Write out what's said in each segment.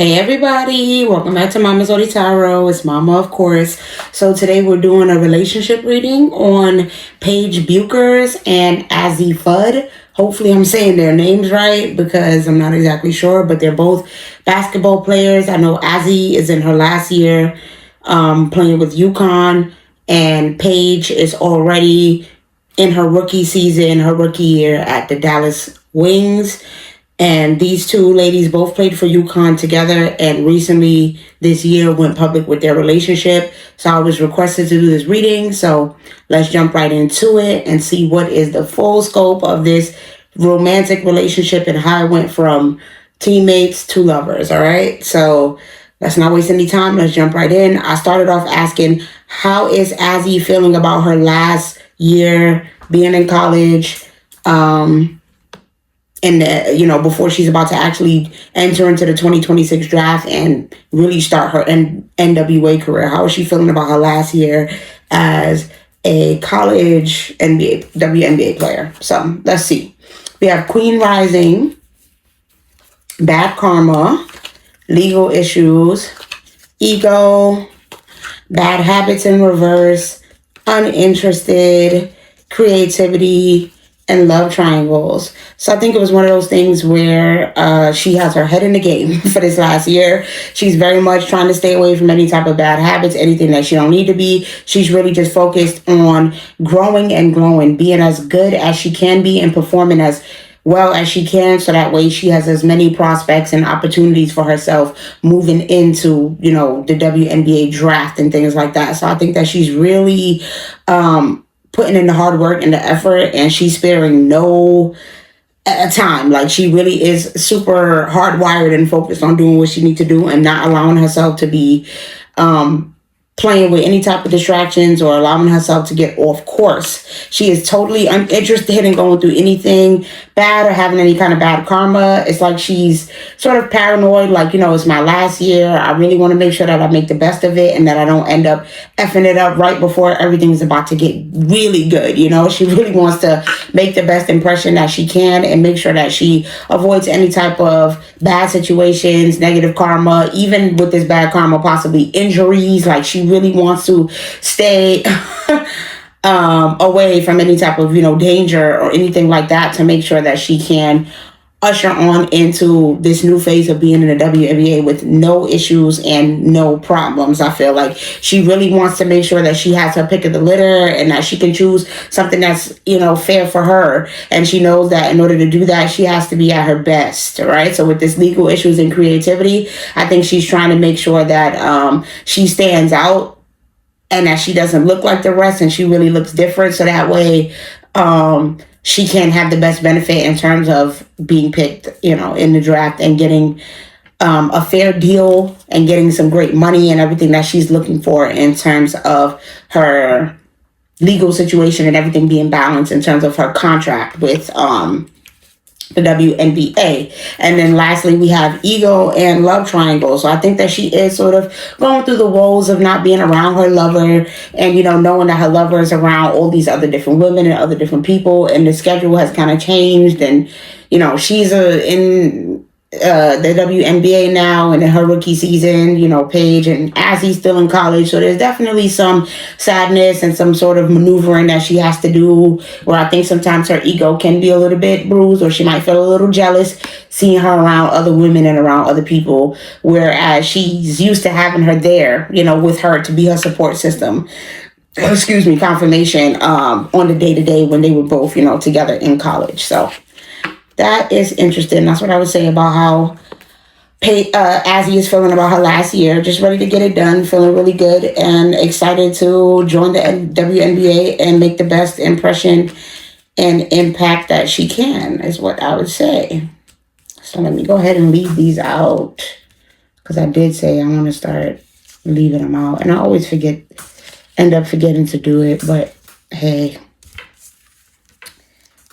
Hey everybody, welcome back to Mama Zoedie Tarot. It's Mama, of course. So today we're doing a relationship reading on Paige Bueckers and Azzi Fudd. Hopefully I'm saying their names right because I'm not exactly sure, but they're both basketball players. I know Azzi is in her last year playing with UConn, and Paige is already in her rookie season, her rookie year at the Dallas Wings. And these two ladies both played for UConn together and recently this year went public with their relationship. So I was requested to do this reading. So let's jump right into it and see what is the full scope of this romantic relationship and how it went from teammates to lovers. All right. So let's not waste any time. Let's jump right in. I started off asking, how is Azzie feeling about her last year being in college? And before she's about to actually enter into the 2026 draft and really start her NWA career. How is she feeling about her last year as a college WNBA player? So let's see. We have Queen Rising, bad karma, legal issues, ego, bad habits in reverse, uninterested, creativity, and love triangles. So I think it was one of those things where she has her head in the game for this last year. She's very much trying to stay away from any type of bad habits, anything that she don't need to be. She's really just focused on growing and growing, being as good as she can be and performing as well as she can, so that way she has as many prospects and opportunities for herself moving into, the WNBA draft and things like that. So I think that she's really putting in the hard work and the effort, and she's sparing no time. Like, she really is super hardwired and focused on doing what she needs to do and not allowing herself to be playing with any type of distractions or allowing herself to get off course. She is totally uninterested in going through anything bad or having any kind of bad karma. It's like she's sort of paranoid, like, it's my last year. I really want to make sure that I make the best of it and that I don't end up effing it up right before everything's about to get really good. She really wants to make the best impression that she can and make sure that she avoids any type of bad situations, negative karma, even with this bad karma, possibly injuries. Like, she really wants to stay away from any type of, danger or anything like that to make sure that she can usher on into this new phase of being in the WNBA with no issues and no problems. I feel like she really wants to make sure that she has her pick of the litter and that she can choose something that's, fair for her. And she knows that in order to do that, she has to be at her best, right? So with this legal issues and creativity, I think she's trying to make sure that she stands out and that she doesn't look like the rest and she really looks different. So that way, she can have the best benefit in terms of being picked, in the draft and getting a fair deal and getting some great money and everything that she's looking for in terms of her legal situation and everything being balanced in terms of her contract with the WNBA. And then lastly, we have ego and love triangle. So I think that she is sort of going through the woes of not being around her lover and, knowing that her lover is around all these other different women and other different people. And the schedule has kind of changed. And, she's in the WNBA now and in her rookie season, Paige and Azie still in college. So there's definitely some sadness and some sort of maneuvering that she has to do, where I think sometimes her ego can be a little bit bruised, or she might feel a little jealous seeing her around other women and around other people, whereas she's used to having her there, with her to be her support system. Confirmation on the day-to-day when they were both, together in college. So that is interesting. That's what I would say about how Azzie is feeling about her last year. Just ready to get it done, feeling really good and excited to join the WNBA and make the best impression and impact that she can, is what I would say. So let me go ahead and leave these out, because I did say I want to start leaving them out. And I always end up forgetting to do it. But hey,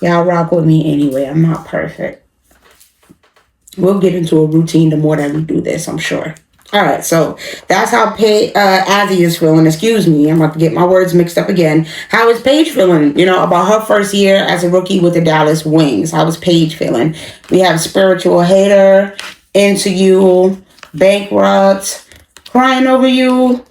y'all rock with me anyway. I'm not perfect. We'll get into a routine the more that we do this, I'm sure. All right, so that's how Azzie is feeling. Excuse me, I'm about to get my words mixed up again. How is Paige feeling, about her first year as a rookie with the Dallas Wings? How is Paige feeling? We have spiritual hater, into you, bankrupt, crying over you,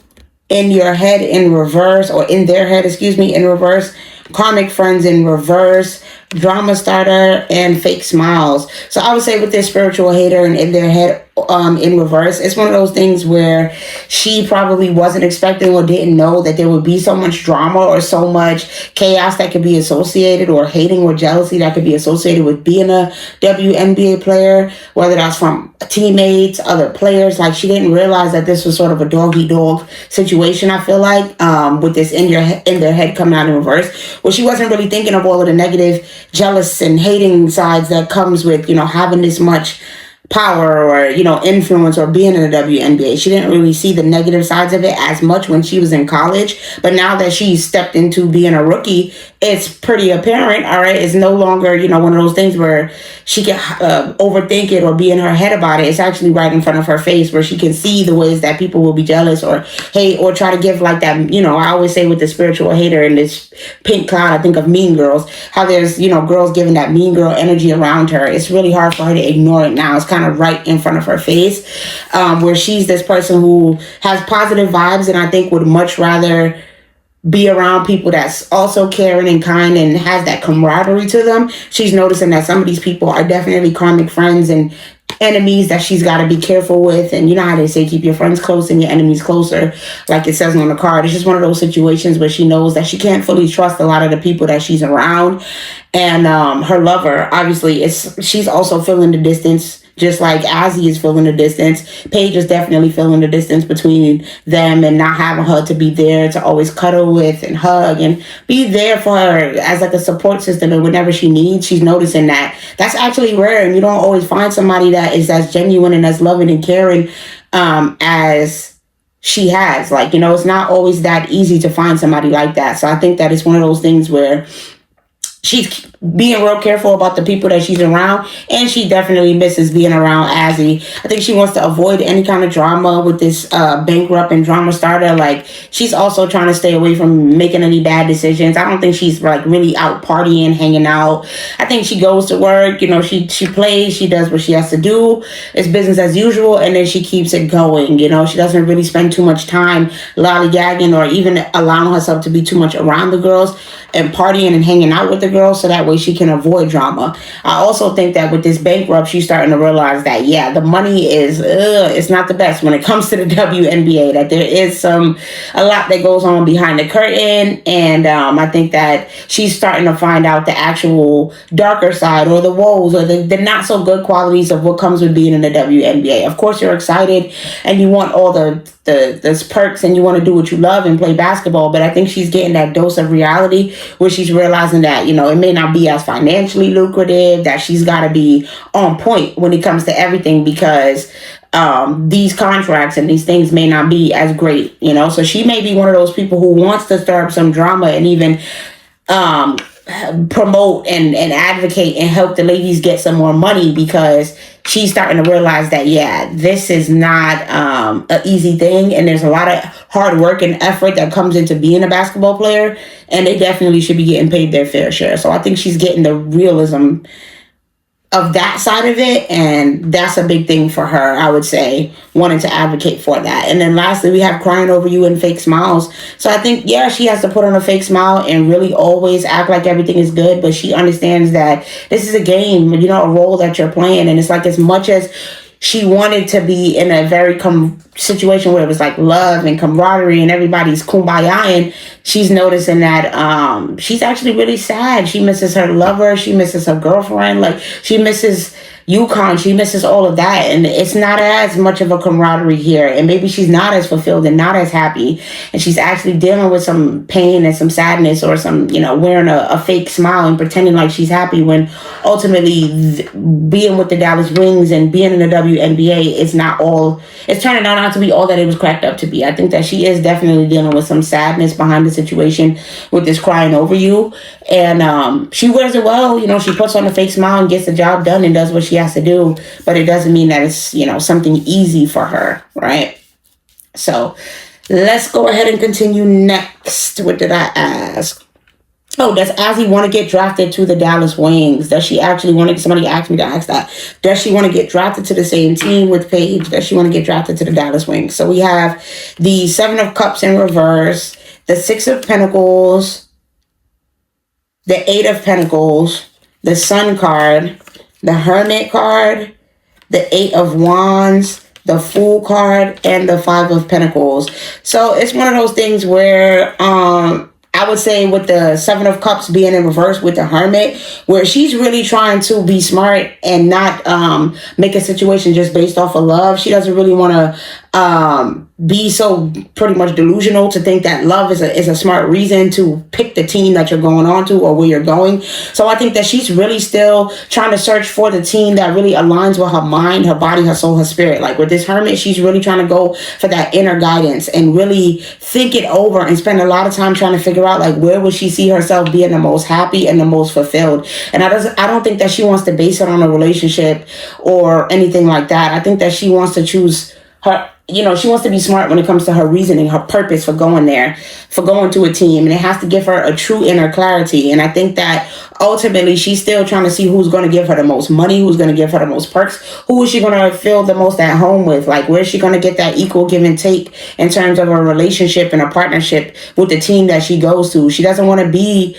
in your head in reverse, or in their head, excuse me, in reverse, karmic friends in reverse, drama starter, and fake smiles. So I would say with this spiritual hater and in their head in reverse, it's one of those things where she probably wasn't expecting or didn't know that there would be so much drama or so much chaos that could be associated, or hating or jealousy that could be associated with being a WNBA player, whether that's from teammates, other players. Like, she didn't realize that this was sort of a dog-eat-dog situation, I feel like, with this in their head coming out in reverse, where she wasn't really thinking of all of the negative, jealous, and hating sides that comes with, having this much power or, influence, or being in the WNBA. She didn't really see the negative sides of it as much when she was in college. But now that she's stepped into being a rookie, it's pretty apparent, all right? It's no longer, one of those things where she can overthink it or be in her head about it. It's actually right in front of her face, where she can see the ways that people will be jealous or hate or try to give like that, I always say with the spiritual hater and this pink cloud, I think of Mean Girls, how there's, girls giving that mean girl energy around her. It's really hard for her to ignore it now. It's kind of right in front of her face, where she's this person who has positive vibes, and I think would much rather be around people that's also caring and kind and has that camaraderie to them. She's noticing that some of these people are definitely karmic friends and enemies that she's got to be careful with. And you know how they say, keep your friends close and your enemies closer, like it says on the card. It's just one of those situations where she knows that she can't fully trust a lot of the people that she's around. And her lover, obviously, she's also feeling the distance, just like Azie is feeling the distance. Paige is definitely feeling the distance between them, and not having her to be there to always cuddle with and hug and be there for her as like a support system. And whenever she needs, she's noticing that that's actually rare, and you don't always find somebody that is as genuine and as loving and caring as she has. Like, it's not always that easy to find somebody like that. So I think that it's one of those things where she's being real careful about the people that she's around, and she definitely misses being around Azie. I think she wants to avoid any kind of drama with this bankrupt and drama starter. Like, she's also trying to stay away from making any bad decisions. I don't think she's like really out partying, hanging out. I think she goes to work, she plays, she does what she has to do. It's business as usual, and then she keeps it going. She doesn't really spend too much time lollygagging or even allowing herself to be too much around the girls and partying and hanging out with the girls, so that way she can avoid drama. I also think that with this bankrupt, she's starting to realize that, the money is, it's not the best when it comes to the WNBA, that there is a lot that goes on behind the curtain. And I think that she's starting to find out the actual darker side, or the woes, or the not so good qualities of what comes with being in the WNBA. Of course, you're excited and you want all the perks, and you want to do what you love and play basketball, but I think she's getting that dose of reality where she's realizing that, it may not be as financially lucrative, that she's got to be on point when it comes to everything, because these contracts and these things may not be as great, so she may be one of those people who wants to stir up some drama and even promote and advocate and help the ladies get some more money, because she's starting to realize that, this is not an easy thing, and there's a lot of hard work and effort that comes into being a basketball player, and they definitely should be getting paid their fair share. So I think she's getting the realism of that side of it, and that's a big thing for her, I would say, wanting to advocate for that. And then lastly, we have crying over you and fake smiles. So I think, she has to put on a fake smile and really always act like everything is good, but she understands that this is a game, a role that you're playing, and it's like, as much as she wanted to be in a very situation where it was like love and camaraderie and everybody's kumbaya, she's noticing that she's actually really sad. She misses her lover. She misses her girlfriend. Like, she misses UConn. She misses all of that. And it's not as much of a camaraderie here. And maybe she's not as fulfilled and not as happy. And she's actually dealing with some pain and some sadness, or some, wearing a fake smile and pretending like she's happy, when ultimately being with the Dallas Wings and being in the WNBA is not all, it's turning out not to be all that it was cracked up to be. I think that she is definitely dealing with some sadness behind the situation with this crying over you. And she wears it well. She puts on a fake smile and gets the job done and does what she has to do, but it doesn't mean that it's, something easy for her, right? So let's go ahead and continue next. What did I ask? Oh, does Azzie want to get drafted to the Dallas Wings? Does she actually want to? Somebody asked me to ask that. Does she want to get drafted to the same team with Paige? Does she want to get drafted to the Dallas Wings? So we have the Seven of Cups in reverse, the Six of Pentacles, the Eight of Pentacles, the Sun card, the Hermit card, the Eight of Wands, the Fool card, and the Five of Pentacles. So it's one of those things where I would say with the Seven of Cups being in reverse with the Hermit, where she's really trying to be smart and not make a situation just based off of love. She doesn't really want to be so pretty much delusional to think that love is a smart reason to pick the team that you're going on to or where you're going. So I think that she's really still trying to search for the team that really aligns with her mind, her body, her soul, her spirit. Like with this Hermit, she's really trying to go for that inner guidance and really think it over and spend a lot of time trying to figure out like where would she see herself being the most happy and the most fulfilled. And I don't think that she wants to base it on a relationship or anything like that. I think that she wants to choose her, she wants to be smart when it comes to her reasoning, her purpose for going there, for going to a team. And it has to give her a true inner clarity. And I think that ultimately she's still trying to see who's going to give her the most money, who's going to give her the most perks, who is she going to feel the most at home with? Like, where's she going to get that equal give and take in terms of a relationship and a partnership with the team that she goes to? She doesn't want to be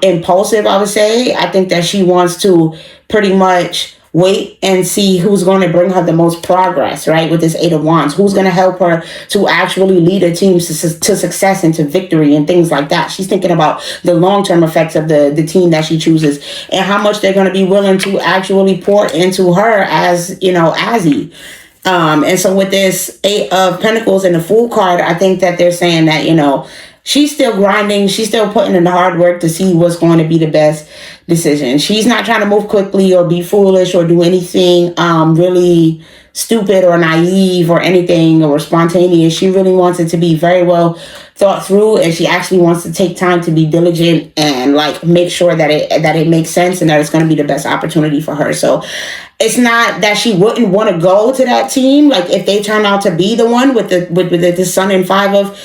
impulsive, I would say. I think that she wants to pretty much wait and see who's going to bring her the most progress, right? With this Eight of Wands, who's going to help her to actually lead a team to success and to victory and things like that. She's thinking about the long-term effects of the team that she chooses and how much they're going to be willing to actually pour into her as, Azie. And so with this Eight of Pentacles and the Fool card, I think that they're saying that, she's still grinding. She's still putting in the hard work to see what's going to be the best decision. She's not trying to move quickly or be foolish or do anything really stupid or naive or anything or spontaneous. She really wants it to be very well thought through, and she actually wants to take time to be diligent and like make sure that it makes sense and that it's going to be the best opportunity for her. So it's not that she wouldn't want to go to that team. Like if they turn out to be the one with the Sun and Five of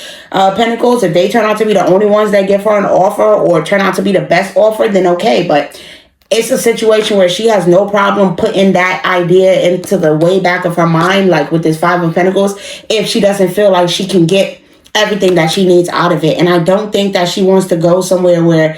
Pentacles, if they turn out to be the only ones that give her an offer or turn out to be the best offer, then okay. But it's a situation where she has no problem putting that idea into the way back of her mind, like with this Five of Pentacles, if she doesn't feel like she can get everything that she needs out of it. And I don't think that she wants to go somewhere where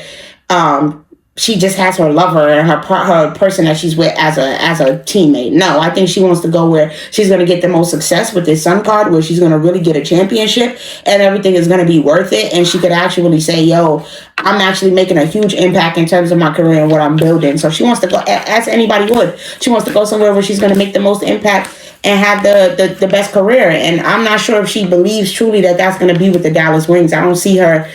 she just has her lover and her person that she's with as a teammate. No, I think she wants to go where she's going to get the most success with this Sun card, where she's going to really get a championship and everything is going to be worth it. And she could actually say, yo, I'm actually making a huge impact in terms of my career and what I'm building. So she wants to go, as anybody would, she wants to go somewhere where she's going to make the most impact and have the best career. And I'm not sure if she believes truly that that's going to be with the Dallas Wings. I don't see her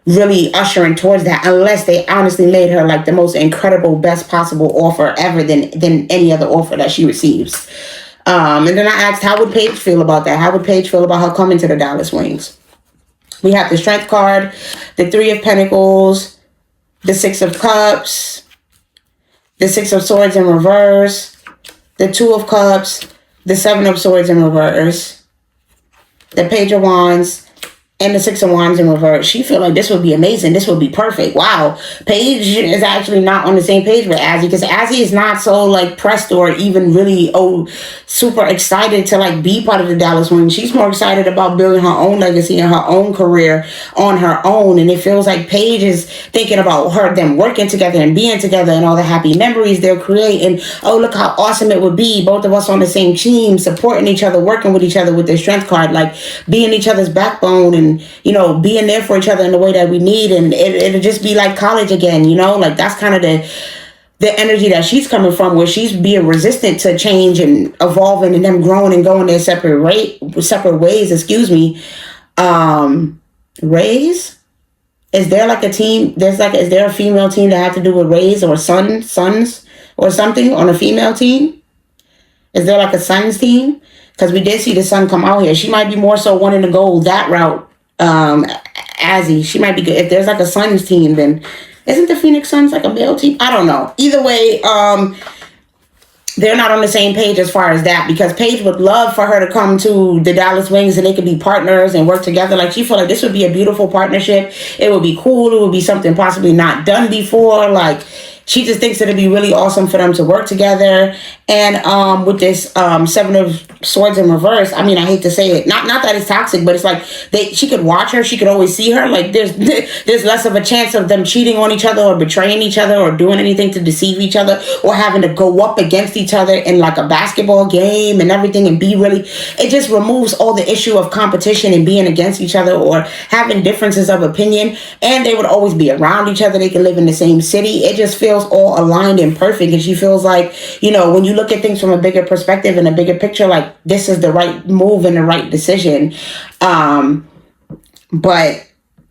really ushering towards that unless they honestly made her like the most incredible, best possible offer ever than any other offer that she receives. And then I asked, how would Paige feel about that? How would Paige feel about her coming to the Dallas Wings? We have the Strength card, the Three of Pentacles, the Six of Cups, the Six of Swords in reverse, the Two of Cups, the Seven of Swords in reverse, the Page of Wands, and the Six of Wands in reverse. She feel like this would be amazing. This would be perfect. Wow. Paige is actually not on the same page with Azie, because Azie is not so like pressed or even really super excited to like be part of the Dallas Wings. She's more excited about building her own legacy and her own career on her own. And it feels like Paige is thinking about them working together and being together and all the happy memories they'll create. And oh, look how awesome it would be. Both of us on the same team, supporting each other, working with each other with their Strength card, like being each other's backbone and being there for each other in the way that we need. And it'll just be like college again, like that's kind of the energy that she's coming from, where she's being resistant to change and evolving and them growing and going their separate ways, Rays? Is there like a team, is there a female team that have to do with Rays or sons or something on a female team? Is there like a Suns team? Because we did see the Sun come out here. She might be more so wanting to go that route. Azie, she might be good. If there's like a Suns team, then isn't the Phoenix Suns like a male team? I don't know. Either way, they're not on the same page as far as that, because Paige would love for her to come to the Dallas Wings and they could be partners and work together. Like, she felt like this would be a beautiful partnership. It would be cool. It would be something possibly not done before. Like, she just thinks that it'd be really awesome for them to work together. And with this Seven of Swords in reverse, I mean, I hate to say it, not that it's toxic, but it's like she could watch her, she could always see her. Like, there's less of a chance of them cheating on each other or betraying each other or doing anything to deceive each other or having to go up against each other in like a basketball game and everything, and be really, it just removes all the issue of competition and being against each other or having differences of opinion. And they would always be around each other. They could live in the same city. It just feels all aligned and perfect. And she feels like, when you look at things from a bigger perspective and a bigger picture, like, this is the right move and the right decision. But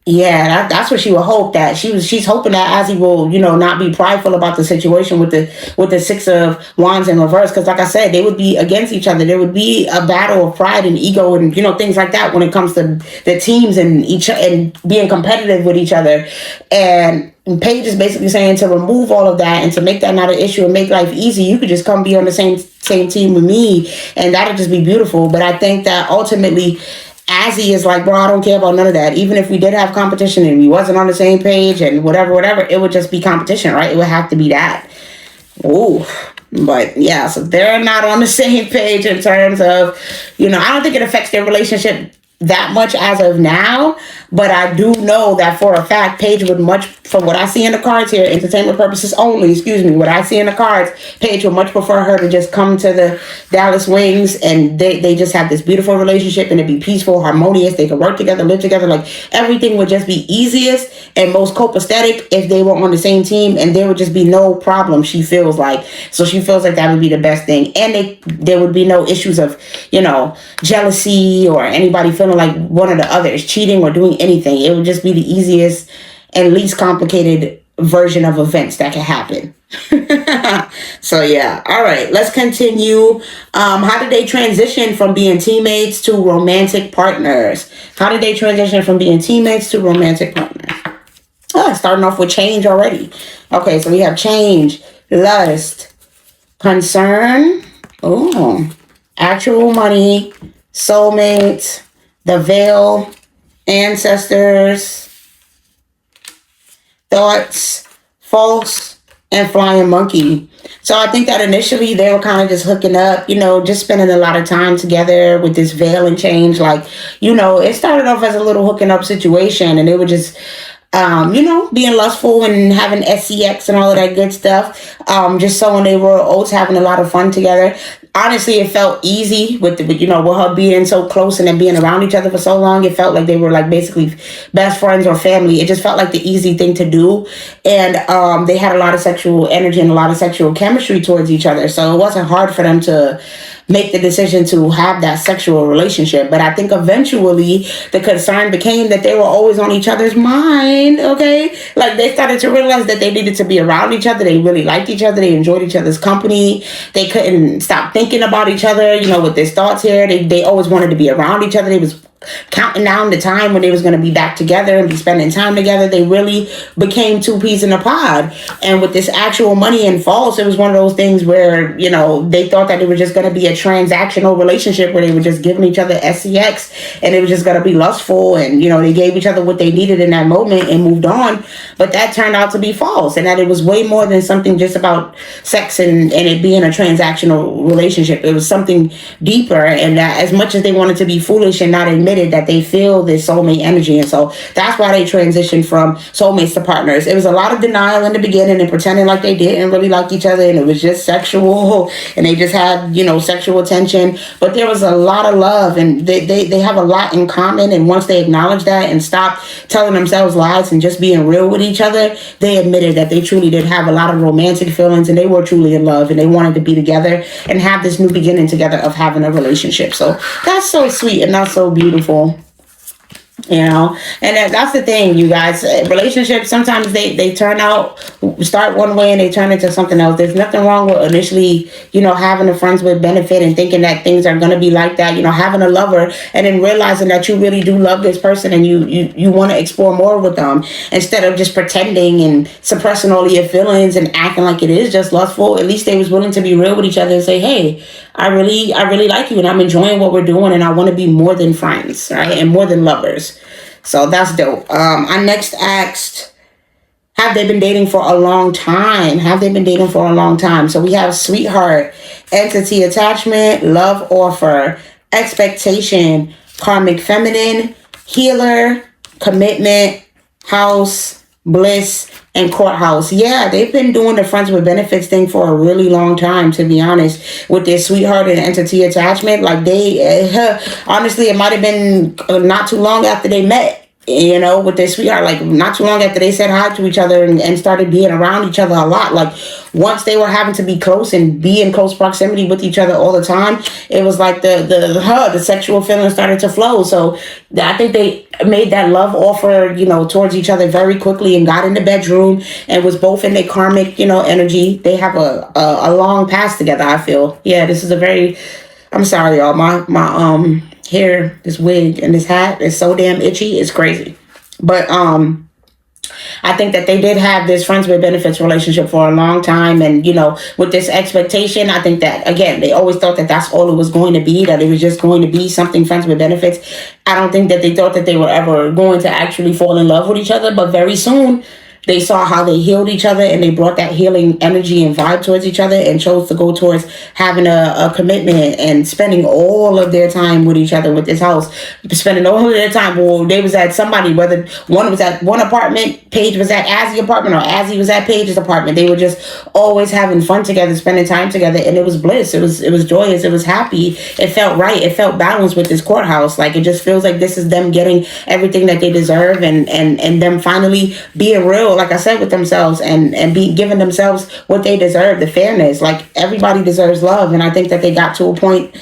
yeah, that's what she would hope, that she's hoping that Azzie will, not be prideful about the situation with the Six of Wands in reverse. Because like I said, they would be against each other. There would be a battle of pride and ego and, things like that when it comes to the teams and being competitive with each other. And Paige is basically saying to remove all of that and to make that not an issue and make life easy. You could just come be on the same team with me, and that'll just be beautiful. But I think that ultimately Azzie is like, bro, I don't care about none of that. Even if we did have competition and we wasn't on the same page and whatever, it would just be competition, right? It would have to be that. Ooh. But yeah, so they're not on the same page in terms of, I don't think it affects their relationship that much as of now, but I do know that for a fact Paige would much, from what I see in the cards here, entertainment purposes only, what I see in the cards, Paige would much prefer her to just come to the Dallas Wings and they just have this beautiful relationship and it'd be peaceful, harmonious, they could work together, live together, like everything would just be easiest and most copacetic if they were on the same team, and there would just be no problem, she feels like. So she feels like that would be the best thing, and there would be no issues of, jealousy or anybody feeling like one of the others cheating or doing anything. It would just be the easiest and least complicated version of events that can happen. So yeah, all right, let's continue. How did they transition from being teammates to romantic partners? Okay, starting off with change already. Okay, so we have change, lust, concern, actual money, soulmate, the veil, ancestors, thoughts, false, and flying monkey. So I think that initially they were kind of just hooking up, just spending a lot of time together with this veil and change. Like, it started off as a little hooking up situation, and they were just being lustful and having sex and all of that good stuff. Just so when they were oats, having a lot of fun together. Honestly, it felt easy with her being so close and then being around each other for so long. It felt like they were like basically best friends or family. It just felt like the easy thing to do. And they had a lot of sexual energy and a lot of sexual chemistry towards each other. So it wasn't hard for them to make the decision to have that sexual relationship. But I think eventually the concern became that they were always on each other's mind, okay? Like, they started to realize that they needed to be around each other. They really liked each other. They enjoyed each other's company. They couldn't stop thinking about each other, with this thoughts here. They always wanted to be around each other. They was counting down the time when they was going to be back together and be spending time together. They really became two peas in a pod. And with this actual money and false, it was one of those things where, they thought that it was just going to be a transactional relationship where they were just giving each other sex and it was just going to be lustful, and, they gave each other what they needed in that moment and moved on. But that turned out to be false, and that it was way more than something just about sex and it being a transactional relationship. It was something deeper, and that as much as they wanted to be foolish and not admit it, that they feel this soulmate energy. And so that's why they transitioned from soulmates to partners. It was a lot of denial in the beginning and pretending like they didn't really like each other and it was just sexual and they just had, sexual attention. But there was a lot of love, and they have a lot in common. And once they acknowledged that and stopped telling themselves lies and just being real with each other, they admitted that they truly did have a lot of romantic feelings and they were truly in love and they wanted to be together and have this new beginning together of having a relationship. So that's so sweet and that's so beautiful. And that's the thing, you guys. Relationships sometimes they turn out, start one way and they turn into something else. There's nothing wrong with initially having a friends with benefit and thinking that things are going to be like that, having a lover and then realizing that you really do love this person and you want to explore more with them instead of just pretending and suppressing all of your feelings and acting like it is just lustful. At least they was willing to be real with each other and say, hey, I really like you and I'm enjoying what we're doing and I want to be more than friends, right? And more than lovers. So that's dope. I next asked, have they been dating for a long time? Have they been dating for a long time? So we have sweetheart, entity attachment, love offer, expectation, karmic feminine, healer, commitment, house, bliss, and courthouse. Yeah, they've been doing the friends with benefits thing for a really long time, to be honest, with their sweetheart and entity attachment. Like honestly, it might have been not too long after they met, with their sweetheart, like not too long after they said hi to each other and started being around each other a lot. Like once they were having to be close and be in close proximity with each other all the time, it was like the sexual feelings started to flow. So I think they made that love offer, towards each other very quickly and got in the bedroom and was both in their karmic, energy. They have a long past together, I feel. Yeah, this is a very, I'm sorry, y'all. My hair, this wig and this hat is so damn itchy. It's crazy. But I think that they did have this friends with benefits relationship for a long time. And, with this expectation, I think that, again, they always thought that that's all it was going to be, that it was just going to be something friends with benefits. I don't think that they thought that they were ever going to actually fall in love with each other. But very soon, they saw how they healed each other and they brought that healing energy and vibe towards each other and chose to go towards having a commitment and spending all of their time with each other with this house. Spending all of their time. Well, they was at somebody, whether one was at one apartment, Paige was at Azzie apartment, or Azzie was at Paige's apartment. They were just always having fun together, spending time together, and it was bliss. It was joyous. It was happy. It felt right. It felt balanced with this courthouse. Like it just feels like this is them getting everything that they deserve and them finally being real, like I said, with themselves and be giving themselves what they deserve, the fairness. Like everybody deserves love, and I think that they got to a point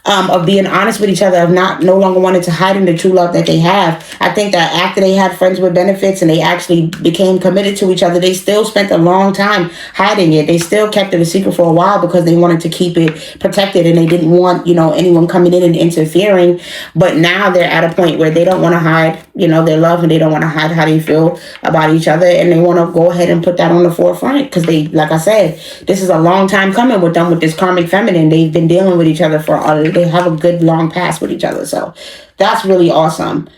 of being honest with each other, of no longer wanting to hide in the true love that they have. I think that after they had friends with benefits and they actually became committed to each other, they still spent a long time hiding it. They still kept it a secret for a while because they wanted to keep it protected and they didn't want, anyone coming in and interfering. But now they're at a point where they don't want to hide, their love, and they don't want to hide how they feel about each other, and they want to go ahead and put that on the forefront because they, like I said, this is a long time coming with them, with this karmic feminine. They've been dealing with each other they have a good long past with each other. So that's really awesome.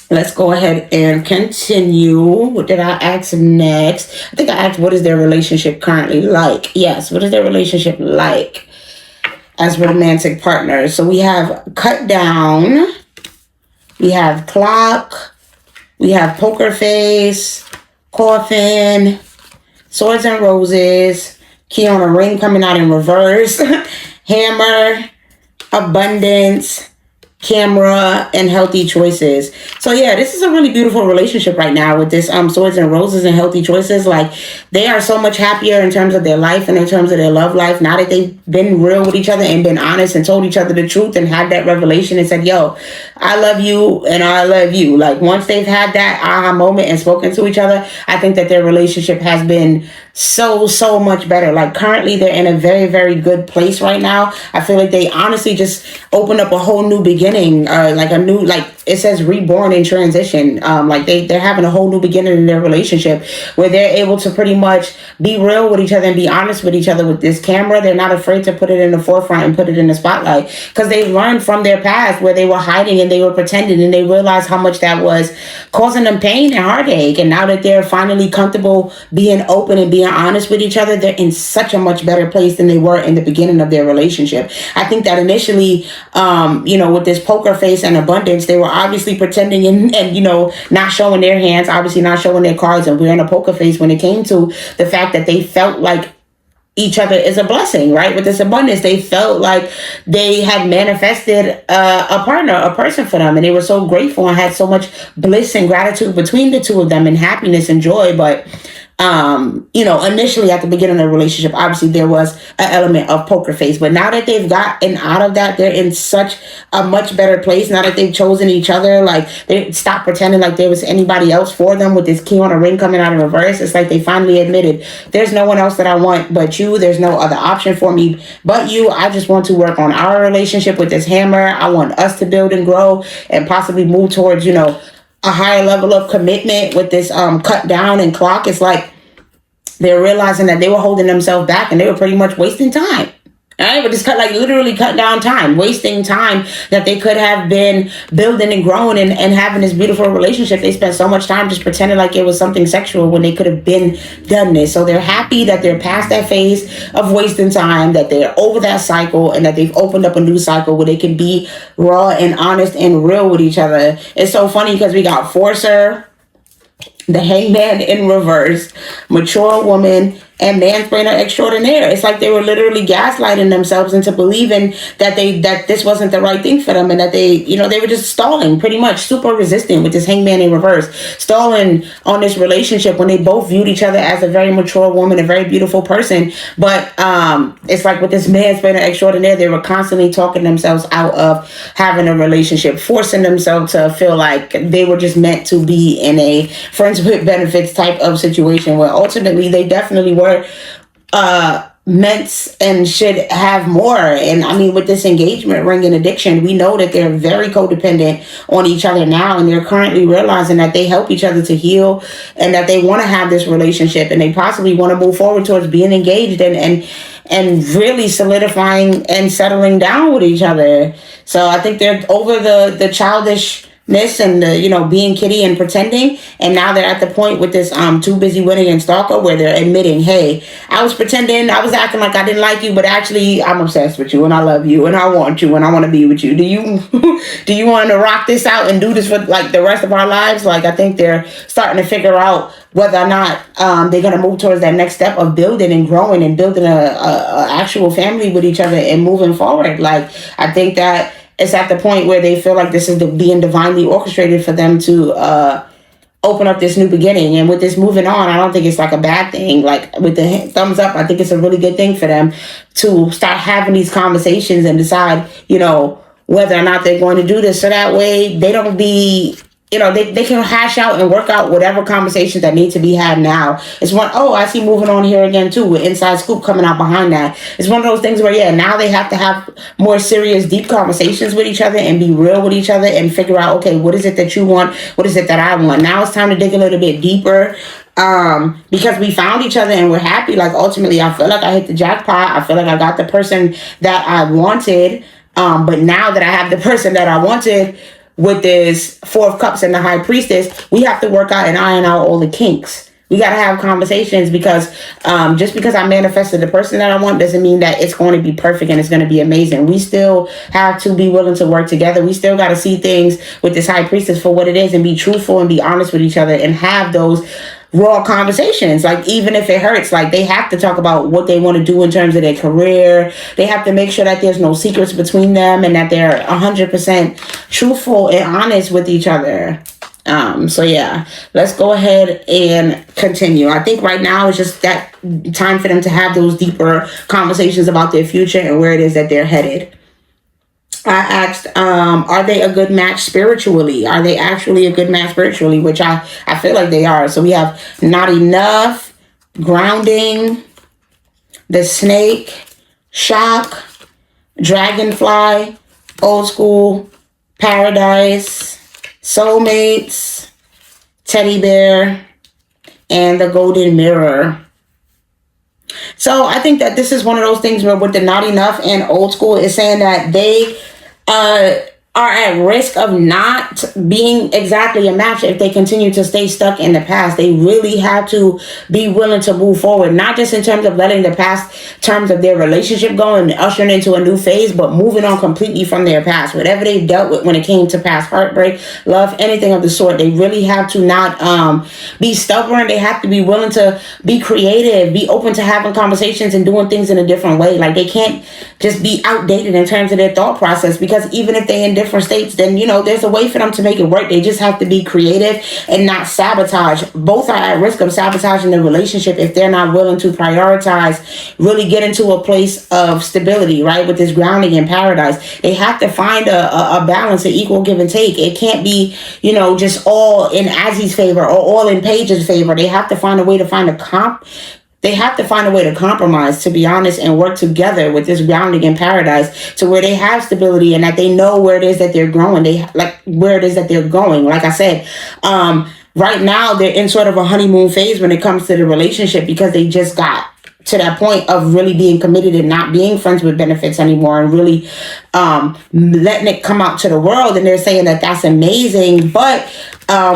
Let's go ahead and continue. What did I ask next? I think I asked, what is their relationship currently like? Yes, what is their relationship like as romantic partners? So we have cut down, we have clock, we have poker face, coffin, swords and roses, key on a ring coming out in reverse, hammer, abundance, camera, and healthy choices. So yeah, this is a really beautiful relationship right now with this swords and roses and healthy choices. Like they are so much happier in terms of their life and in terms of their love life now that they've been real with each other and been honest and told each other the truth and had that revelation and said, yo, I love you and I love you. Like once they've had that aha moment and spoken to each other, I think that their relationship has been so much better. Like currently they're in a very, very good place right now. I feel like they honestly just opened up a whole new beginning, like a new, like it says reborn in transition. Like they're having a whole new beginning in their relationship where they're able to pretty much be real with each other and be honest with each other with this camera. They're not afraid to put it in the forefront and put it in the spotlight because they learned from their past where they were hiding and they were pretending, and they realized how much that was causing them pain and heartache. And now that they're finally comfortable being open and being honest with each other, they're in such a much better place than they were in the beginning of their relationship. I think that initially, with this poker face and abundance, they were obviously pretending and not showing their hands, obviously not showing their cards and wearing a poker face when it came to the fact that they felt like each other is a blessing, right? With this abundance, they felt like they had manifested a partner, a person for them, and they were so grateful and had so much bliss and gratitude between the two of them and happiness and joy. But Initially at the beginning of the relationship, obviously there was an element of poker face. But now that they've gotten out of that, they're in such a much better place. Now that they've chosen each other, like they stopped pretending like there was anybody else for them with this key on a ring coming out in reverse. It's like they finally admitted, there's no one else that I want but you. There's no other option for me but you. I just want to work on our relationship with this hammer. I want us to build and grow and possibly move towards, a higher level of commitment with this cut down and clock. It's like they're realizing that they were holding themselves back and they were pretty much wasting time. All right, but just literally cut down time, wasting time that they could have been building and growing and having this beautiful relationship. They spent so much time just pretending like it was something sexual when they could have been done this. So they're happy that they're past that phase of wasting time, that they're over that cycle, and that they've opened up a new cycle where they can be raw and honest and real with each other. It's so funny because we got Forcer, the hangman in reverse, mature woman, and mansplainer extraordinaire. It's like they were literally gaslighting themselves into believing that this wasn't the right thing for them, and that they were just stalling, pretty much super resistant with this hangman in reverse, stalling on this relationship when they both viewed each other as a very mature woman, a very beautiful person. But it's like with this mansplainer extraordinaire, they were constantly talking themselves out of having a relationship, forcing themselves to feel like they were just meant to be in a friends with benefits type of situation, where ultimately they definitely were meant and should have more. And I mean, with this engagement ring and addiction, we know that they're very codependent on each other now, and they're currently realizing that they help each other to heal, and that they want to have this relationship, and they possibly want to move forward towards being engaged and really solidifying and settling down with each other. So I think they're over the childishness and the being kitty and pretending, and now they're at the point with this Too Busy Winning and Stalker, where they're admitting, hey, I was pretending, I was acting like I didn't like you, but actually I'm obsessed with you and I love you and I want you and I want to be with you. Do you want to rock this out and do this for like the rest of our lives? Like, I think they're starting to figure out whether or not they're going to move towards that next step of building and growing and building a actual family with each other and moving forward. Like, I think that it's at the point where they feel like this is being divinely orchestrated for them to open up this new beginning. And with this moving on, I don't think it's like a bad thing. Like, with the thumbs up, I think it's a really good thing for them to start having these conversations and decide, whether or not they're going to do this. So that way they don't be, they can hash out and work out whatever conversations that need to be had now. It's I see moving on here again too, with Inside Scoop coming out behind that. It's one of those things where, now they have to have more serious, deep conversations with each other and be real with each other and figure out, okay, what is it that you want? What is it that I want? Now it's time to dig a little bit deeper. Because we found each other and we're happy. Like, ultimately, I feel like I hit the jackpot. I feel like I got the person that I wanted. But now that I have the person that I wanted, with this Four of Cups and the High Priestess, we have to work out and iron out all the kinks. We got to have conversations, because just because I manifested the person that I want doesn't mean that it's going to be perfect and it's going to be amazing. We still have to be willing to work together. We still got to see things with this High Priestess for what it is and be truthful and be honest with each other and have those raw conversations. Like, even if it hurts, like, they have to talk about what they want to do in terms of their career. They have to make sure that there's no secrets between them and that they're 100% truthful and honest with each other. So yeah, let's go ahead and continue. I think right now is just that time for them to have those deeper conversations about their future and where it is that they're headed. I asked, are they a good match spiritually? Are they actually a good match spiritually? Which I feel like they are. So we have Not Enough, Grounding, The Snake, Shock, Dragonfly, Old School, Paradise, Soulmates, Teddy Bear, and The Golden Mirror. So I think that this is one of those things where with the Not Enough and Old School is saying that they are at risk of not being exactly a match if they continue to stay stuck in the past. They really have to be willing to move forward, not just in terms of letting the past terms of their relationship go and ushering into a new phase, but moving on completely from their past. Whatever they've dealt with when it came to past heartbreak, love, anything of the sort, they really have to not be stubborn. They have to be willing to be creative, be open to having conversations and doing things in a different way. Like, they can't just be outdated in terms of their thought process, because even if they're in different different states, then, there's a way for them to make it work. They just have to be creative and not sabotage. Both are at risk of sabotaging the relationship if they're not willing to prioritize, really get into a place of stability, right? With this grounding in paradise. They have to find a balance, an equal give and take. It can't be, just all in Azzie's favor or all in Paige's favor. They have to find a way to find they have to find a way to compromise, to be honest, and work together with this grounding in paradise to where they have stability and that they know where it is that they're growing. Where it is that they're going. Like I said, right now they're in sort of a honeymoon phase when it comes to the relationship because they just got to that point of really being committed and not being friends with benefits anymore and really letting it come out to the world. And they're saying that that's amazing. But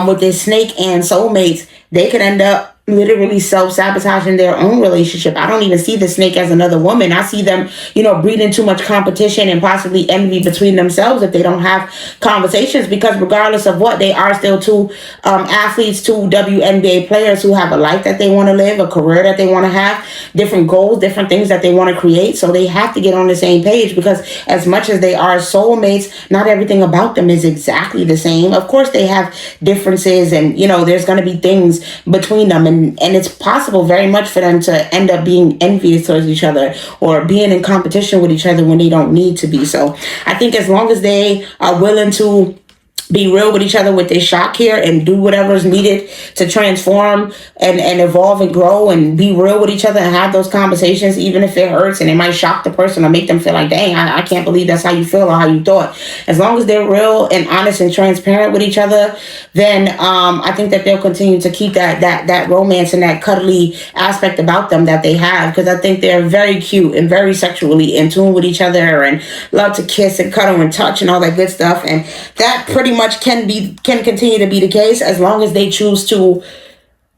with this snake and soulmates, they could end up literally self-sabotaging their own relationship. I don't even see the snake as another woman. I see them, breeding too much competition and possibly envy between themselves if they don't have conversations, because regardless of what, they are still two athletes, two WNBA players who have a life that they want to live, a career that they want to have, different goals, different things that they want to create. So they have to get on the same page, because as much as they are soulmates, not everything about them is exactly the same. Of course, they have differences and, there's going to be things between them. And it's possible very much for them to end up being envious towards each other or being in competition with each other when they don't need to be. So I think as long as they are willing to be real with each other with this shock here and do whatever is needed to transform and evolve and grow and be real with each other and have those conversations, even if it hurts and it might shock the person or make them feel like, dang, I can't believe that's how you feel or how you thought. As long as they're real and honest and transparent with each other, then I think that they'll continue to keep that romance and that cuddly aspect about them that they have, because I think they're very cute and very sexually in tune with each other and love to kiss and cuddle and touch and all that good stuff. And that pretty much can continue to be the case as long as they choose to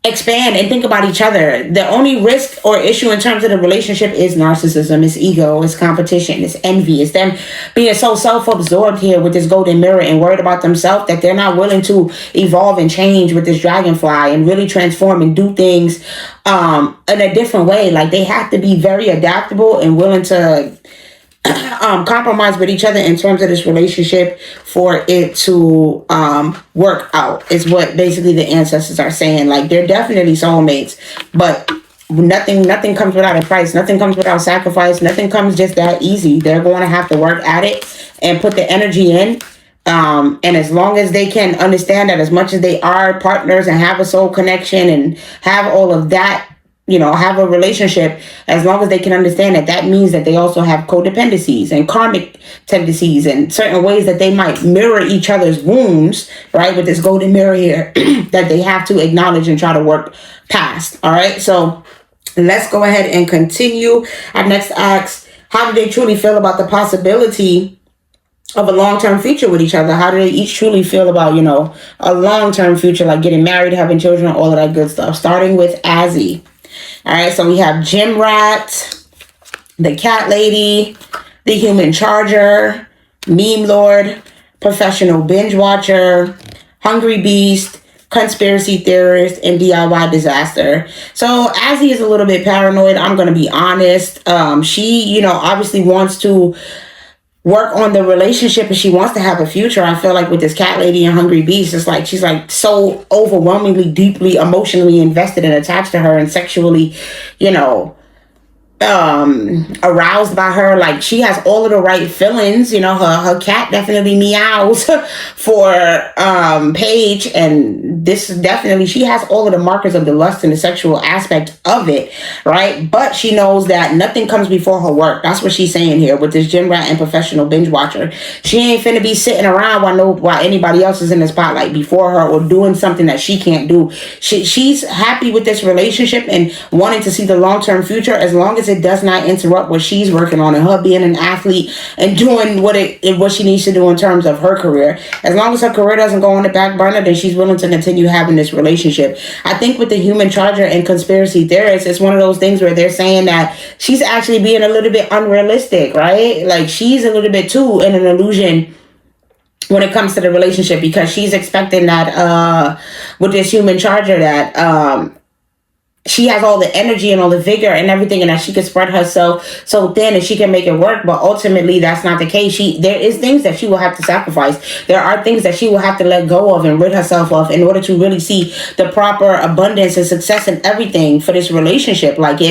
expand and think about each other. The only risk or issue in terms of the relationship is narcissism, it's ego, it's competition, it's envy, it's them being so self-absorbed here with this golden mirror and worried about themselves that they're not willing to evolve and change with this dragonfly and really transform and do things in a different way. Like, they have to be very adaptable and willing to compromise with each other in terms of this relationship for it to work out, is what basically the ancestors are saying. Like, they're definitely soulmates, but nothing comes without a price. Nothing comes without sacrifice. Nothing comes just that easy. They're going to have to work at it and put the energy in. And as long as they can understand that as much as they are partners and have a soul connection and have all of that, have a relationship, as long as they can understand that means that they also have codependencies and karmic tendencies and certain ways that they might mirror each other's wounds, right? With this golden mirror here that they have to acknowledge and try to work past. All right. So let's go ahead and continue. I next ask, how do they truly feel about the possibility of a long-term future with each other? How do they each truly feel about, a long-term future, like getting married, having children, all of that good stuff? Starting with Azie. All right, so we have Gym Rat, the Cat Lady, the Human Charger, Meme Lord, Professional Binge Watcher, Hungry Beast, Conspiracy Theorist, and DIY Disaster. So Azie is a little bit paranoid, I'm going to be honest. She, obviously wants to work on the relationship and she wants to have a future. I feel like with this Cat Lady and Hungry Beast, it's like she's like so overwhelmingly deeply emotionally invested and attached to her and sexually, aroused by her. Like, she has all of the right feelings. Her cat definitely meows for Paige, and this is definitely, she has all of the markers of the lust and the sexual aspect of it, right? But she knows that nothing comes before her work. That's what she's saying here with this Gym Rat and Professional Binge Watcher. She ain't finna be sitting around while anybody else is in the spotlight before her or doing something that she can't do. She's happy with this relationship and wanting to see the long-term future, as long as it does not interrupt what she's working on and her being an athlete and doing what she needs to do in terms of her career. As long as her career doesn't go on the back burner, then she's willing to continue having this relationship. I think with the Human Charger and Conspiracy Theorist, it's one of those things where they're saying that she's actually being a little bit unrealistic, right? Like, she's a little bit too in an illusion when it comes to the relationship, because she's expecting that with this Human Charger that she has all the energy and all the vigor and everything, and that she can spread herself so thin and she can make it work. But ultimately, that's not the case. There is things that she will have to sacrifice. There are things that she will have to let go of and rid herself of in order to really see the proper abundance and success and everything for this relationship. Like,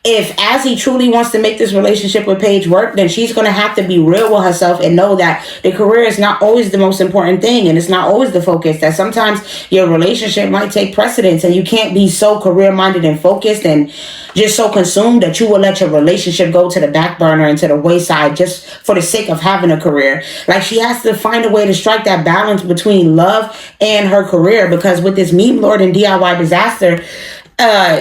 if Azzie truly wants to make this relationship with Paige work, then she's going to have to be real with herself and know that the career is not always the most important thing, and it's not always the focus. That sometimes your relationship might take precedence, and you can't be so career-minded and focused and just so consumed that you will let your relationship go to the back burner and to the wayside just for the sake of having a career. Like, she has to find a way to strike that balance between love and her career, because with this meme lord and DIY disaster,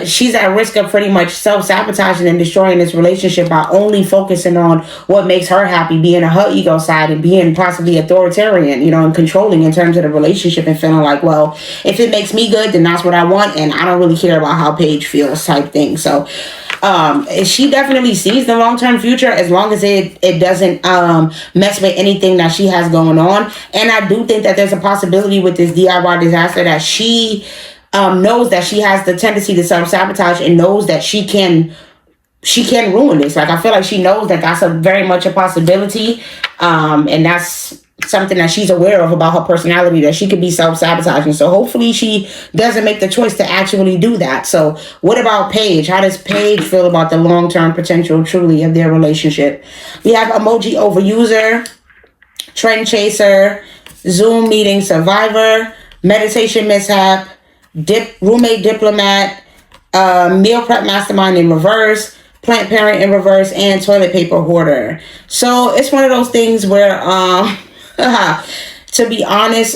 she's at risk of pretty much self-sabotaging and destroying this relationship by only focusing on what makes her happy, being on her ego side and being possibly authoritarian, and controlling in terms of the relationship, and feeling like, well, if it makes me good, then that's what I want, and I don't really care about how Paige feels type thing. So she definitely sees the long-term future, as long as it doesn't mess with anything that she has going on. And I do think that there's a possibility with this DIY disaster that she knows that she has the tendency to self-sabotage, and knows that she can ruin this. Like, I feel like she knows that that's very much a possibility, and that's something that she's aware of about her personality, that she could be self-sabotaging. So hopefully she doesn't make the choice to actually do that. So what about Paige? How does Paige feel about the long-term potential truly of their relationship? We have emoji overuser, trend chaser, Zoom meeting survivor, meditation mishap, roommate diplomat, meal prep mastermind in reverse, plant parent in reverse, and toilet paper hoarder. So it's one of those things where to be honest,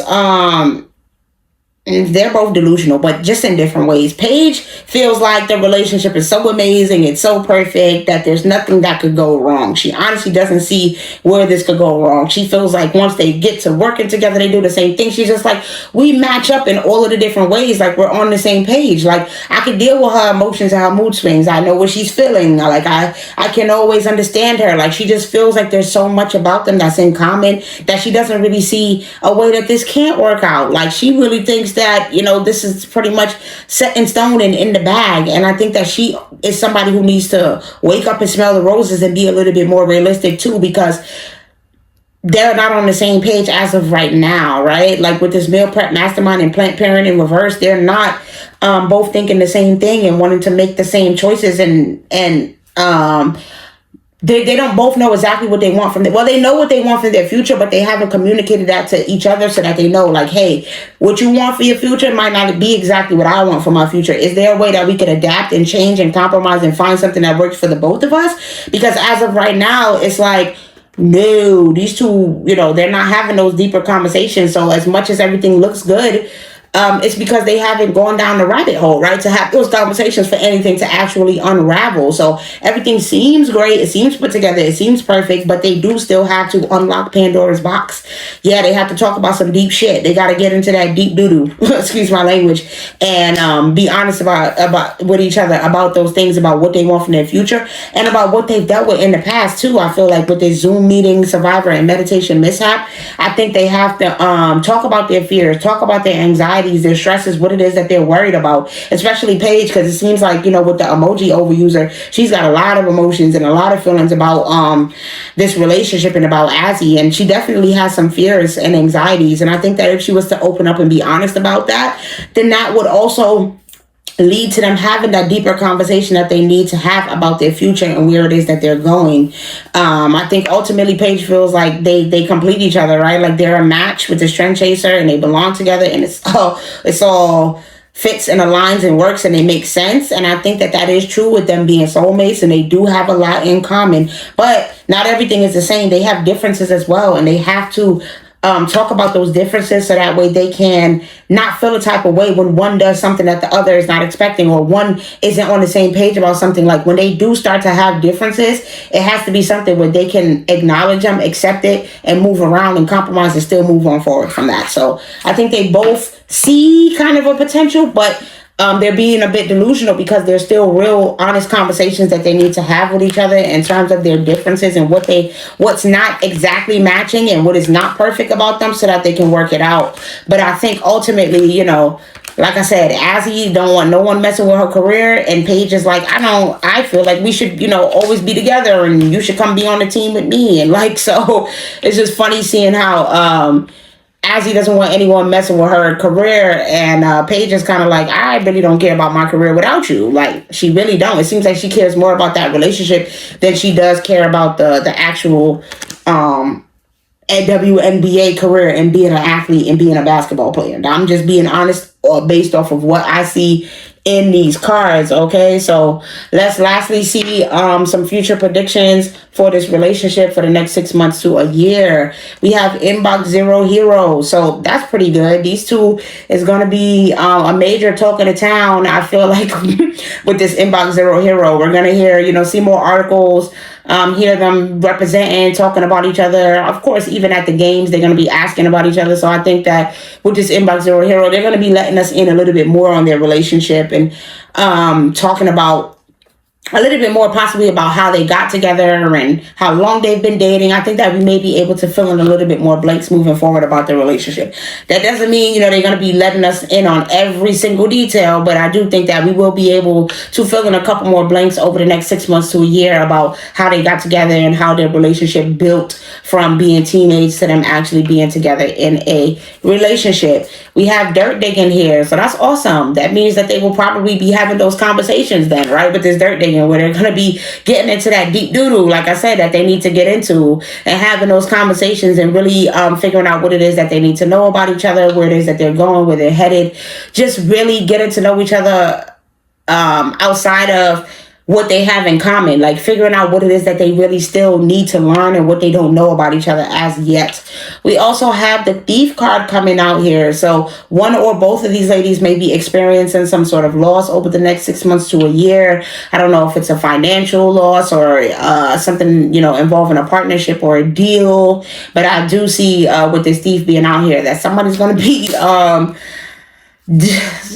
they're both delusional, but just in different ways. Paige feels like the relationship is so amazing, it's so perfect, that there's nothing that could go wrong. She honestly doesn't see where this could go wrong. She feels like once they get to working together, they do the same thing. She's just like, we match up in all of the different ways. Like, we're on the same page. Like, I can deal with her emotions and her mood swings. I know what she's feeling. Like, I can always understand her. Like, she just feels like there's so much about them that's in common, that she doesn't really see a way that this can't work out. Like, she really thinks that, this is pretty much set in stone and in the bag. And I think that she is somebody who needs to wake up and smell the roses and be a little bit more realistic too, because they're not on the same page as of right now, right? Like, with this meal prep mastermind and plant parent in reverse, they're not both thinking the same thing and wanting to make the same choices, and they don't both know exactly what they want from it. Well, they know what they want for their future, but they haven't communicated that to each other so that they know, like, hey, what you want for your future might not be exactly what I want for my future. Is there a way that we could adapt and change and compromise and find something that works for the both of us? Because as of right now, it's like, no, these two, they're not having those deeper conversations. So as much as everything looks good, it's because they haven't gone down the rabbit hole, right? To have those conversations for anything to actually unravel. So everything seems great. It seems put together. It seems perfect, but they do still have to unlock Pandora's box. Yeah, they have to talk about some deep shit. They got to get into that deep doo-doo, excuse my language, and be honest about with each other about those things, about what they want from their future, and about what they've dealt with in the past too. I feel like with this Zoom meeting survivor and meditation mishap, I think they have to talk about their fears, talk about their anxiety, their stresses, what it is that they're worried about, especially Paige, because it seems like, with the emoji overuser, she's got a lot of emotions and a lot of feelings about this relationship and about Azie, and she definitely has some fears and anxieties. And I think that if she was to open up and be honest about that, then that would also lead to them having that deeper conversation that they need to have about their future and where it is that they're going. I think ultimately Paige feels like they complete each other, right? Like, they're a match with this trend chaser, and they belong together, and it's all fits and aligns and works, and they make sense. And I think that is true with them being soulmates, and they do have a lot in common, but not everything is the same. They have differences as well, and they have to talk about those differences so that way they can not feel a type of way when one does something that the other is not expecting, or one isn't on the same page about something. Like, when they do start to have differences, it has to be something where they can acknowledge them, accept it, and move around and compromise and still move on forward from that. So I think they both see kind of a potential, but they're being a bit delusional, because there's still real honest conversations that they need to have with each other in terms of their differences and what's not exactly matching and what is not perfect about them, so that they can work it out. But I think ultimately, like I said, Azzie don't want no one messing with her career, and Paige is like, I feel like we should, always be together, and you should come be on the team with me, and like, so it's just funny seeing how Azzie doesn't want anyone messing with her career, and Paige is kind of like, I really don't care about my career without you. Like, she really don't. It seems like she cares more about that relationship than she does care about the actual WNBA career and being an athlete and being a basketball player. Now, I'm just being honest based off of what I see in these cards, okay? So let's lastly see some future predictions for this relationship for the next 6 months to a year. We have Inbox Zero Hero, so that's pretty good. These two is going to be a major talk of the town, I feel like, with this Inbox Zero Hero. We're going to hear, see more articles, hear them representing, talking about each other. Of course, even at the games, they're going to be asking about each other. So I think that with this Inbox Zero Hero, they're going to be letting us in a little bit more on their relationship and talking about a little bit more possibly about how they got together and how long they've been dating. I think that we may be able to fill in a little bit more blanks moving forward about their relationship. That doesn't mean, they're going to be letting us in on every single detail, but I do think that we will be able to fill in a couple more blanks over the next 6 months to a year about how they got together and how their relationship built from being teenage to them actually being together in a relationship. We have dirt digging here, so that's awesome. That means that they will probably be having those conversations then, right, with this dirt digging, where they're going to be getting into that deep doo-doo, like I said, that they need to get into, and having those conversations and really figuring out what it is that they need to know about each other, where it is that they're going, where they're headed, just really getting to know each other outside of what they have in common, like figuring out what it is that they really still need to learn and what they don't know about each other as yet. We also have the Thief card coming out here. So one or both of these ladies may be experiencing some sort of loss over the next 6 months to a year. I don't know if it's a financial loss or something, involving a partnership or a deal. But I do see with this Thief being out here that somebody's going to be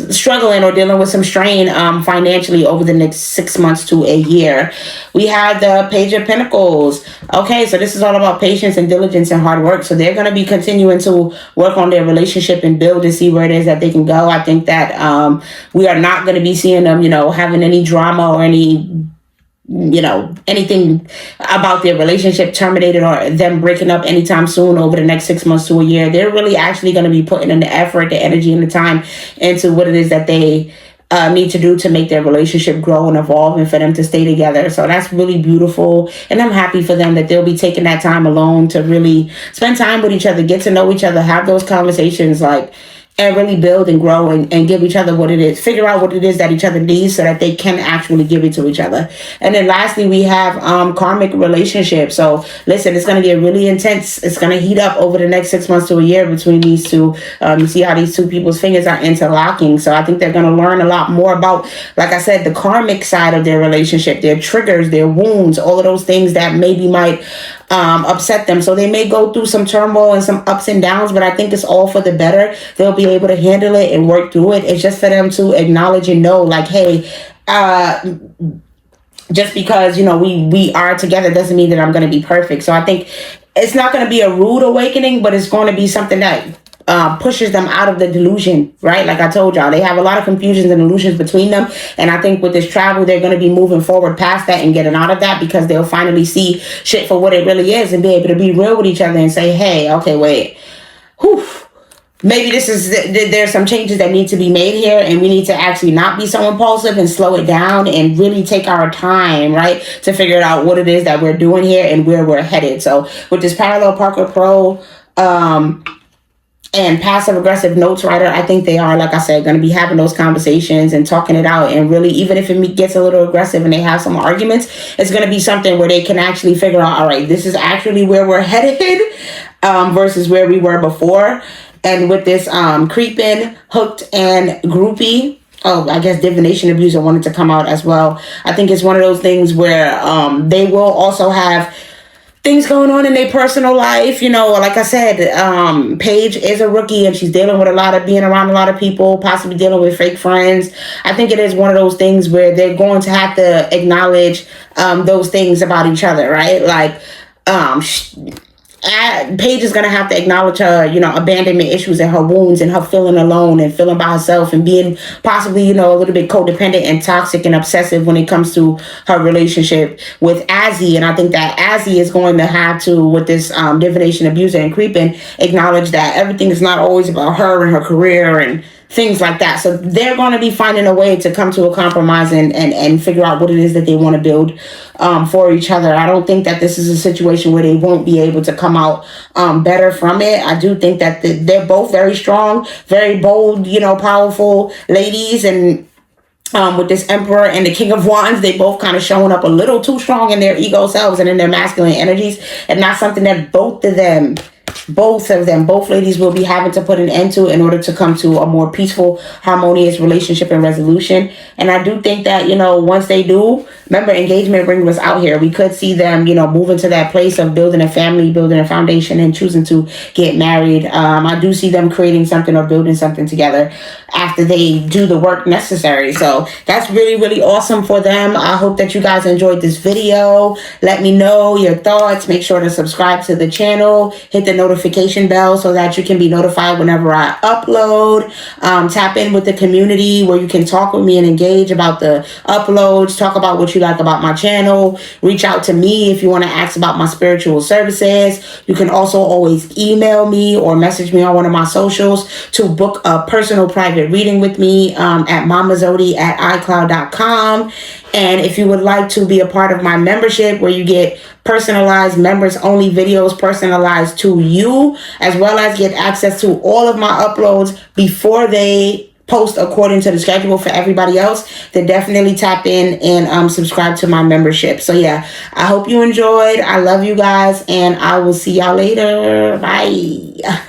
struggling or dealing with some strain financially over the next 6 months to a year. We have the Page of Pentacles. Okay, so this is all about patience and diligence and hard work. So they're going to be continuing to work on their relationship and build to see where it is that they can go. I think that we are not going to be seeing them, having any drama or any anything about their relationship terminated or them breaking up anytime soon over the next 6 months to a year. They're really actually going to be putting in the effort, the energy, and the time into what it is that they need to do to make their relationship grow and evolve and for them to stay together. So that's really beautiful. And I'm happy for them that they'll be taking that time alone to really spend time with each other, get to know each other, have those conversations, and really build and grow and give each other what it is, figure out what it is that each other needs so that they can actually give it to each other. And then lastly, we have karmic relationships. So listen, it's going to get really intense. It's going to heat up over the next 6 months to a year between these two. You see how these two people's fingers are interlocking. So I think they're going to learn a lot more about, like I said, the karmic side of their relationship, their triggers, their wounds, all of those things that maybe might upset them. So they may go through some turmoil and some ups and downs, but I think it's all for the better. They'll be able to handle it and work through it. It's just for them to acknowledge and know, like, hey, just because, we are together doesn't mean that I'm going to be perfect. So I think it's not going to be a rude awakening, but it's going to be something that pushes them out of the delusion, right? Like I told y'all, they have a lot of confusions and illusions between them. And I think with this travel, they're going to be moving forward past that and getting out of that, because they'll finally see shit for what it really is and be able to be real with each other and say, hey, okay, wait, whew, maybe there's some changes that need to be made here, and we need to actually not be so impulsive and slow it down and really take our time, right, to figure out what it is that we're doing here and where we're headed. So with this Parallel Parker Pro, and passive aggressive notes writer, I think they are, like I said, going to be having those conversations and talking it out. And really, even if it gets a little aggressive and they have some arguments, it's going to be something where they can actually figure out, all right, this is actually where we're headed versus where we were before. And with this creeping, hooked, and groupie, I guess divination abuser wanted to come out as well. I think it's one of those things where they will also have things going on in their personal life. Like I said, Paige is a rookie and she's dealing with being around a lot of people, possibly dealing with fake friends. I think it is one of those things where they're going to have to acknowledge those things about each other, right? Like, Paige is going to have to acknowledge her, abandonment issues and her wounds and her feeling alone and feeling by herself and being possibly, a little bit codependent and toxic and obsessive when it comes to her relationship with Azie. And I think that Azie is going to have to, with this divination, abuser, and creeping, acknowledge that everything is not always about her and her career and things like that. So they're going to be finding a way to come to a compromise and figure out what it is that they want to build for each other. I don't think that this is a situation where they won't be able to come out better from it. I do think that they're both very strong, very bold, powerful ladies. And with this Emperor and the King of Wands, they both kind of showing up a little too strong in their ego selves and in their masculine energies, and not something that both ladies will be having to put an end to in order to come to a more peaceful, harmonious relationship and resolution. And I do think that, once they do, remember, engagement ring was out here. We could see them, moving to that place of building a family, building a foundation, and choosing to get married. I do see them creating something or building something together after they do the work necessary. So that's really, really awesome for them. I hope that you guys enjoyed this video. Let me know your thoughts. Make sure to subscribe to the channel. Hit the notification bell so that you can be notified whenever I upload. Tap in with the community where you can talk with me and engage about the uploads. Talk about what you like about my channel. Reach out to me if you want to ask about my spiritual services. You can also always email me or message me on one of my socials to book a personal private reading with me at mamazodie@icloud.com. And if you would like to be a part of my membership, where you get personalized members only videos personalized to you, as well as get access to all of my uploads before they post according to the schedule for everybody else, then definitely tap in and subscribe to my membership. So yeah, I hope you enjoyed. I love you guys, and I will see y'all later. Bye.